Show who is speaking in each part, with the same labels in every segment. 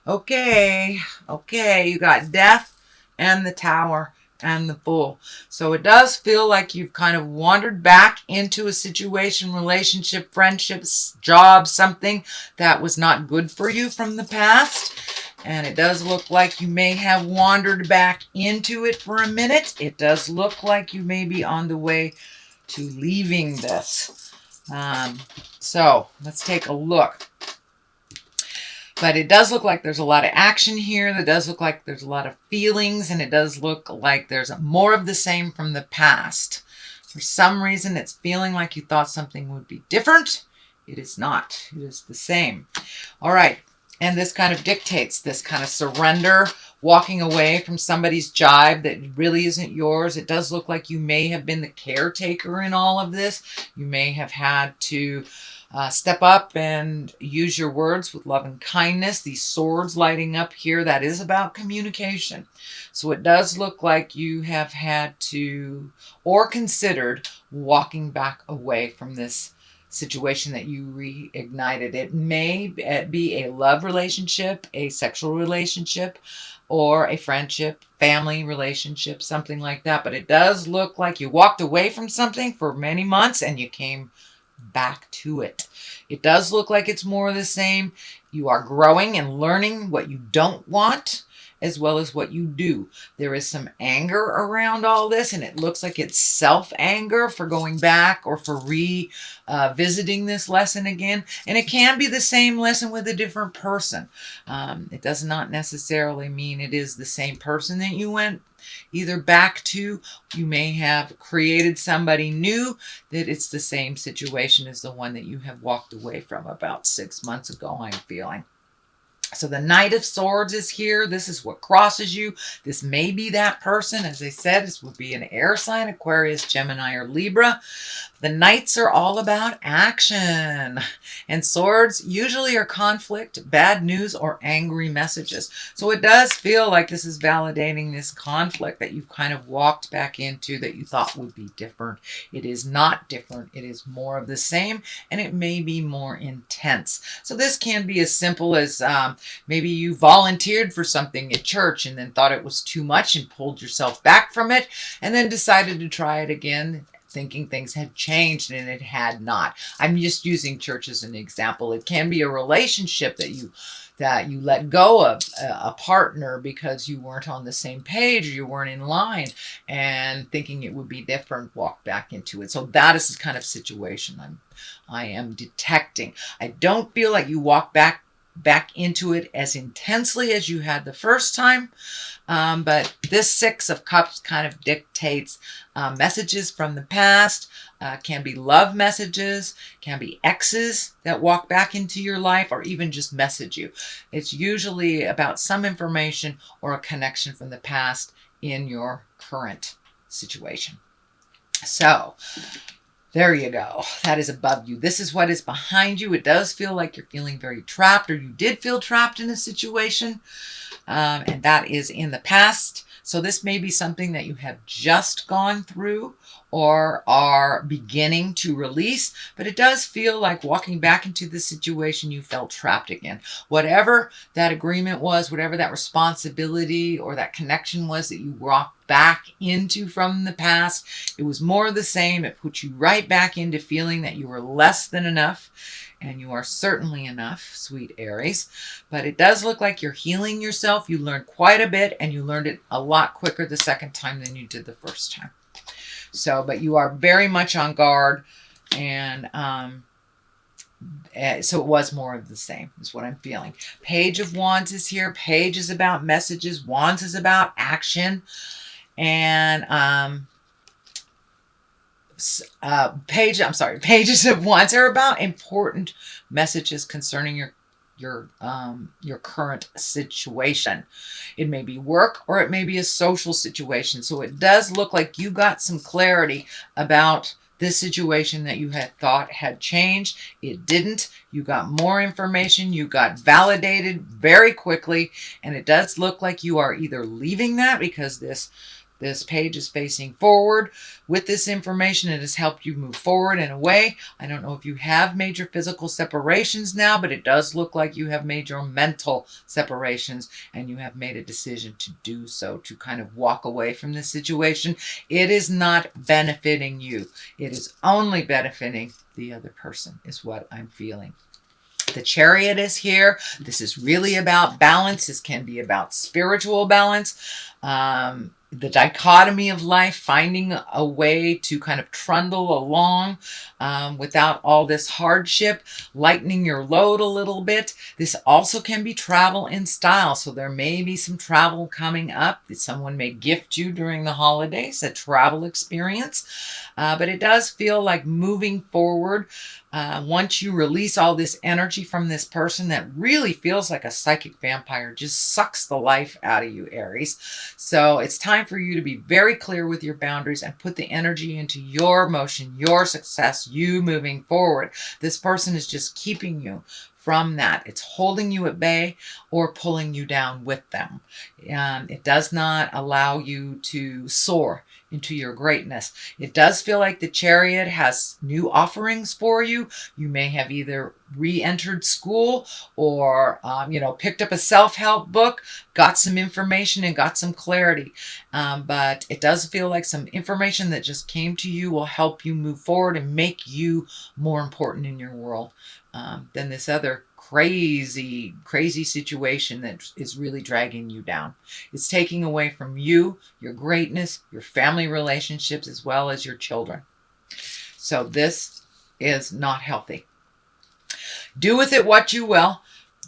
Speaker 1: Okay, okay, you got death and the tower and the fool. So it does feel like you've kind of wandered back into a situation, relationship, friendships, job, something that was not good for you from the past. And it does look like you may have wandered back into it for a minute. It does look like you may be on the way to leaving this. So let's take a look. But it does look like there's a lot of action here. It does look like there's a lot of feelings, and it does look like there's more of the same from the past. For some reason, it's feeling like you thought something would be different. It is not. It is the same. All right. And this kind of dictates this kind of surrender, walking away from somebody's jibe that really isn't yours. It does look like you may have been the caretaker in all of this. You may have had to step up and use your words with love and kindness. These swords lighting up here, that is about communication. So it does look like you have had to or considered walking back away from this situation that you reignited. It may be a love relationship, a sexual relationship, or a friendship, family relationship, something like that. But it does look like you walked away from something for many months and you came back to it. It does look like it's more of the same. You are growing and learning what you don't want as well as what you do. There is some anger around all this, and it looks like it's self-anger for going back or for revisiting this lesson again. And it can be the same lesson with a different person. It does not necessarily mean it is the same person that you went either back to. You may have created somebody new that it's the same situation as the one that you have walked away from about 6 months ago, I'm feeling. So the Knight of Swords is here. This is what crosses you. This may be that person. As I said, this would be an air sign, Aquarius, Gemini, or Libra. The Knights are all about action. And swords usually are conflict, bad news, or angry messages. So it does feel like this is validating this conflict that you've kind of walked back into that you thought would be different. It is not different. It is more of the same, and it may be more intense. So this can be as simple as maybe you volunteered for something at church and then thought it was too much and pulled yourself back from it and then decided to try it again, thinking things had changed, and it had not. I'm just using church as an example. It can be a relationship that you let go of, a partner, because you weren't on the same page or you weren't in line, and thinking it would be different, walk back into it. So that is the kind of situation I am detecting. I don't feel like you walk back into it as intensely as you had the first time. But this Six of Cups kind of dictates messages from the past, can be love messages, can be exes that walk back into your life, or even just message you. It's usually about some information or a connection from the past in your current situation. So there you go. That is above you. This is what is behind you. It does feel like you're feeling very trapped, or you did feel trapped in a situation, and that is in the past. So this may be something that you have just gone through or are beginning to release, but it does feel like walking back into the situation you felt trapped again. Whatever that agreement was, whatever that responsibility or that connection was that you walked back into from the past, it was more of the same. It put you right back into feeling that you were less than enough. And you are certainly enough, sweet Aries. But it does look like you're healing yourself. You learned quite a bit, and you learned it a lot quicker the second time than you did the first time. So, but you are very much on guard, and so it was more of the same, is what I'm feeling. Page of Wands is here. Page is about messages. Wands is about action. And pages of Wands are about important messages concerning your current situation. It may be work, or it may be a social situation. So it does look like you got some clarity about this situation that you had thought had changed. It didn't. You got more information. You got validated very quickly, and it does look like you are either leaving that because this This page is facing forward. With this information, it has helped you move forward in a way. I don't know if you have major physical separations now, but it does look like you have major mental separations, and you have made a decision to do so, to kind of walk away from this situation. It is not benefiting you. It is only benefiting the other person, is what I'm feeling. The Chariot is here. This is really about balance. This can be about spiritual balance. The dichotomy of life, finding a way to kind of trundle along without all this hardship, lightening your load a little bit. This also can be travel in style. So there may be some travel coming up that someone may gift you during the holidays, a travel experience. But it does feel like moving forward. Once you release all this energy from this person that really feels like a psychic vampire, just sucks the life out of you, Aries. So it's time for you to be very clear with your boundaries and put the energy into your motion, your success, you moving forward. This person is just keeping you from that. It's holding you at bay or pulling you down with them. It does not allow you to soar into your greatness. It does feel like the Chariot has new offerings for you. You may have either re-entered school or, picked up a self-help book, got some information and got some clarity. But it does feel like some information that just came to you will help you move forward and make you more important in your world than this other crazy situation that is really dragging you down. It's taking away from you, your greatness, your family relationships, as well as your children. So this is not healthy. Do with it what you will,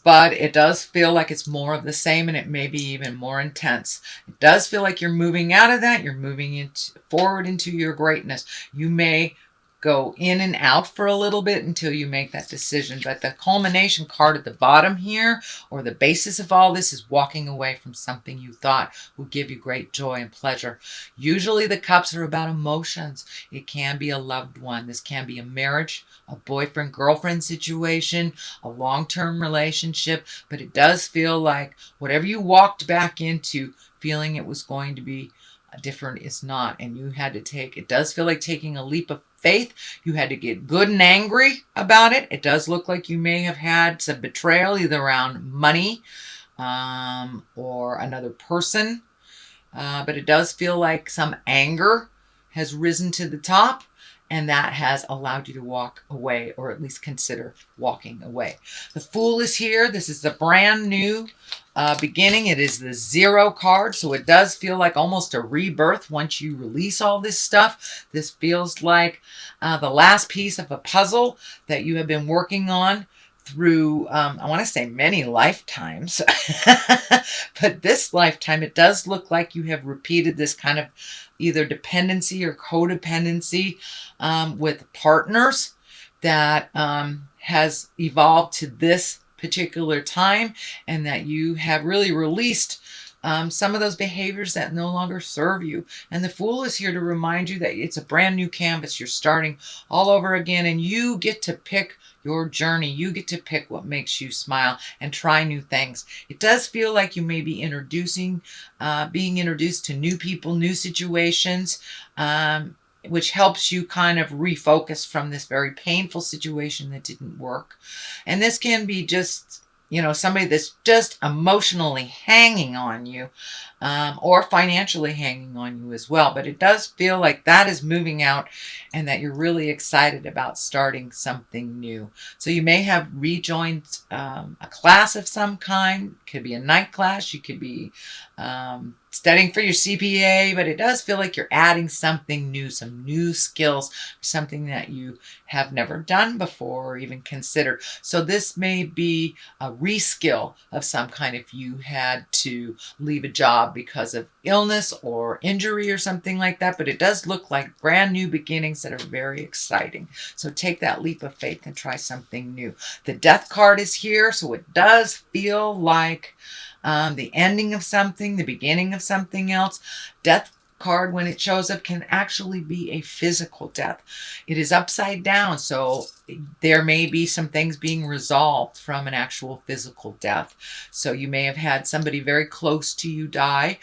Speaker 1: but it does feel like it's more of the same, and it may be even more intense. It does feel like you're moving out of that. You're moving forward into your greatness. You may go in and out for a little bit until you make that decision. But the culmination card at the bottom here, or the basis of all this, is walking away from something you thought would give you great joy and pleasure. Usually the cups are about emotions. It can be a loved one. This can be a marriage, a boyfriend-girlfriend situation, a long-term relationship. But it does feel like whatever you walked back into feeling it was going to be different is not. And you had to take, it does feel like taking a leap of faith. You had to get good and angry about it. It does look like you may have had some betrayal, either around money or another person. But it does feel like some anger has risen to the top, and that has allowed you to walk away, or at least consider walking away. The Fool is here. This is the brand new beginning. It is the 0 card, so it does feel like almost a rebirth once you release all this stuff. This feels like the last piece of a puzzle that you have been working on through, I want to say many lifetimes, but this lifetime, it does look like you have repeated this kind of either dependency or codependency with partners that has evolved to this particular time, and that you have really released some of those behaviors that no longer serve you. And the Fool is here to remind you that it's a brand new canvas. You're starting all over again, and you get to pick your journey. You get to pick what makes you smile and try new things. It does feel like you may be being introduced to new people, new situations, which helps you kind of refocus from this very painful situation that didn't work. And this can be just, somebody that's just emotionally hanging on you, or financially hanging on you as well. But it does feel like that is moving out, and that you're really excited about starting something new. So you may have rejoined a class of some kind. It could be a night class. You could be studying for your CPA, but it does feel like you're adding something new, some new skills, something that you have never done before or even considered. So this may be a reskill of some kind if you had to leave a job because of illness or injury or something like that. But it does look like brand new beginnings that are very exciting. So take that leap of faith and try something new. The Death card is here, so it does feel like the ending of something, the beginning of something else. Death card, when it shows up, can actually be a physical death. It is upside down, so there may be some things being resolved from an actual physical death. So you may have had somebody very close to you die.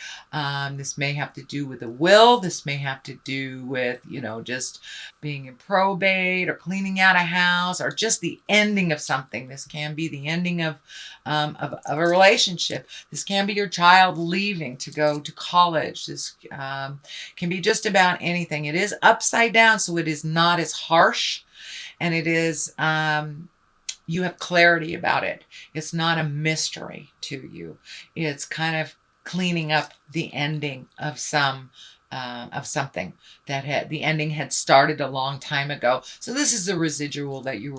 Speaker 1: This may have to do with a will. This may have to do with, just being in probate or cleaning out a house or just the ending of something. This can be the ending of a relationship. This can be your child leaving to go to college. This can be just about anything. It is upside down, so it is not as harsh. And it is, you have clarity about it. It's not a mystery to you. It's kind of cleaning up the ending of something that the ending had started a long time ago. So this is the residual that you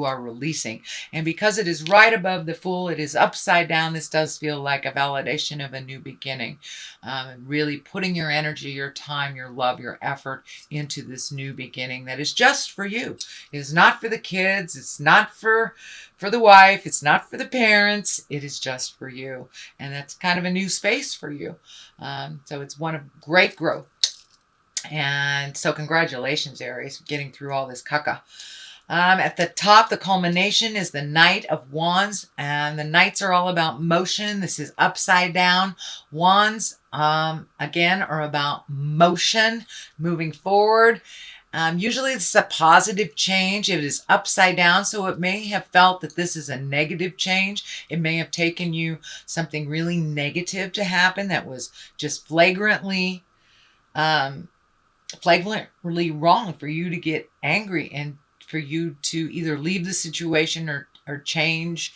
Speaker 1: are releasing. And because it is right above the Fool, it is upside down. This does feel like a validation of a new beginning. Really putting your energy, your time, your love, your effort into this new beginning that is just for you. It is not for the kids. It's not for the wife. It's not for the parents. It is just for you. And that's kind of a new space for you. So it's one of great growth. And so congratulations, Aries, for getting through all this caca. At the top, the culmination is the Knight of Wands. And the Knights are all about motion. This is upside down. Wands, again, are about motion, moving forward. Usually it's a positive change. It is upside down, so it may have felt that this is a negative change. It may have taken you something really negative to happen that was just flagrantly wrong for you to get angry and for you to either leave the situation or change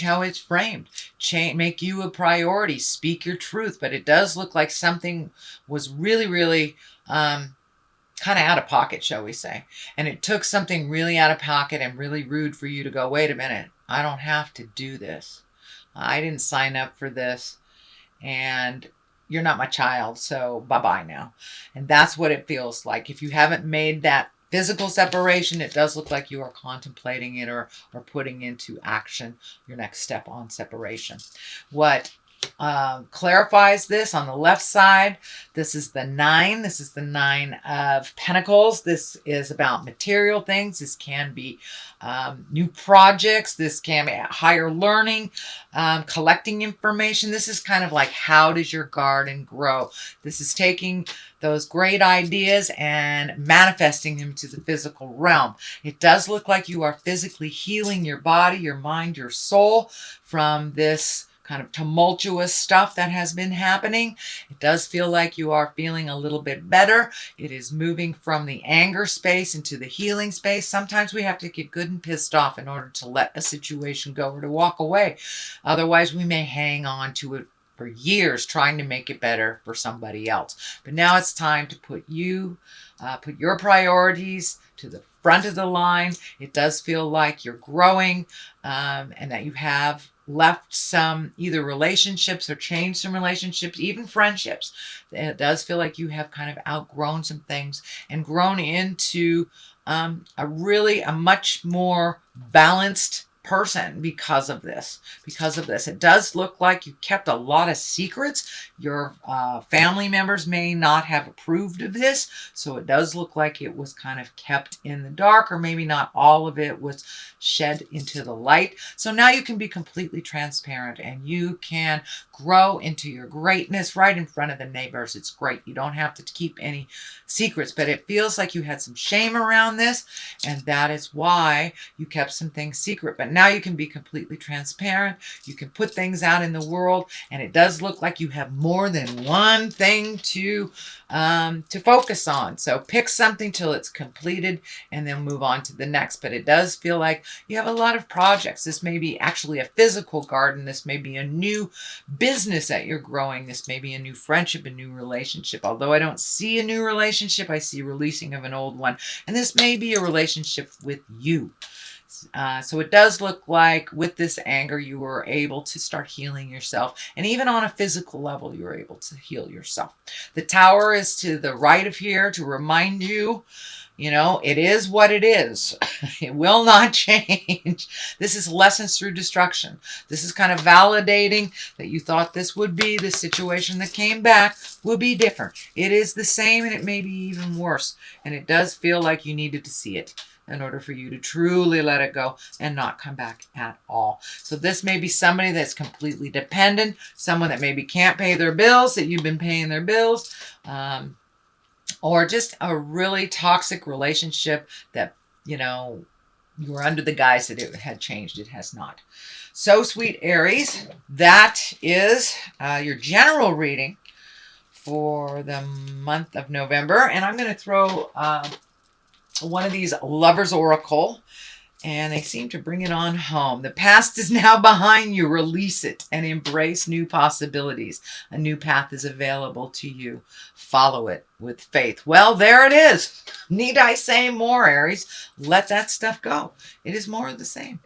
Speaker 1: how it's framed, make you a priority, speak your truth. But it does look like something was really, really kind of out of pocket, shall we say. And it took something really out of pocket and really rude for you to go, wait a minute, I don't have to do this. I didn't sign up for this. And you're not my child, so bye-bye now. And that's what it feels like. If you haven't made that physical separation, it does look like you are contemplating it or putting into action your next step on separation. What clarifies this on the left side, this is the 9. This is the 9 of Pentacles. This is about material things. This can be new projects. This can be higher learning, collecting information. This is kind of like, how does your garden grow? This is taking those great ideas and manifesting them to the physical realm. It does look like you are physically healing your body, your mind, your soul from this kind of tumultuous stuff that has been happening. It does feel like you are feeling a little bit better. It is moving from the anger space into the healing space. Sometimes we have to get good and pissed off in order to let a situation go or to walk away. Otherwise, we may hang on to it for years trying to make it better for somebody else. But now it's time to put your priorities to the front of the line. It does feel like you're growing and that you have left some either relationships or changed some relationships, even friendships. It does feel like you have kind of outgrown some things and grown into a much more balanced person because of this. It does look like you kept a lot of secrets. Your family members may not have approved of this, so it does look like it was kind of kept in the dark, or maybe not all of it was shed into the light. So now you can be completely transparent and you can grow into your greatness right in front of the neighbors. It's great. You don't have to keep any secrets, but it feels like you had some shame around this, and that is why you kept some things secret. But now you can be completely transparent. You can put things out in the world, and it does look like you have more than one thing to focus on. So pick something till it's completed and then move on to the next. But it does feel like you have a lot of projects. This may be actually a physical garden. This may be a new business that you're growing. This may be a new friendship, a new relationship. Although I don't see a new relationship, I see releasing of an old one. And this may be a relationship with you. So it does look like with this anger, you were able to start healing yourself. And even on a physical level, you were able to heal yourself. The Tower is to the right of here to remind you, it is what it is. It will not change. This is lessons through destruction. This is kind of validating that you thought this would be the situation that came back will be different. It is the same, and it may be even worse. And it does feel like you needed to see it. in order for you to truly let it go and not come back at all. So this may be somebody that's completely dependent, someone that maybe can't pay their bills, that you've been paying their bills, or just a really toxic relationship that, you know, you were under the guise that it had changed. It has not. So, sweet Aries, that is your general reading for the month of November. And I'm going to throw one of these Lovers Oracle, and they seem to bring it on home. The past is now behind you. Release it and embrace new possibilities. A new path is available to you. Follow it with faith. Well, there it is. Need I say more, Aries? Let that stuff go. It is more of the same.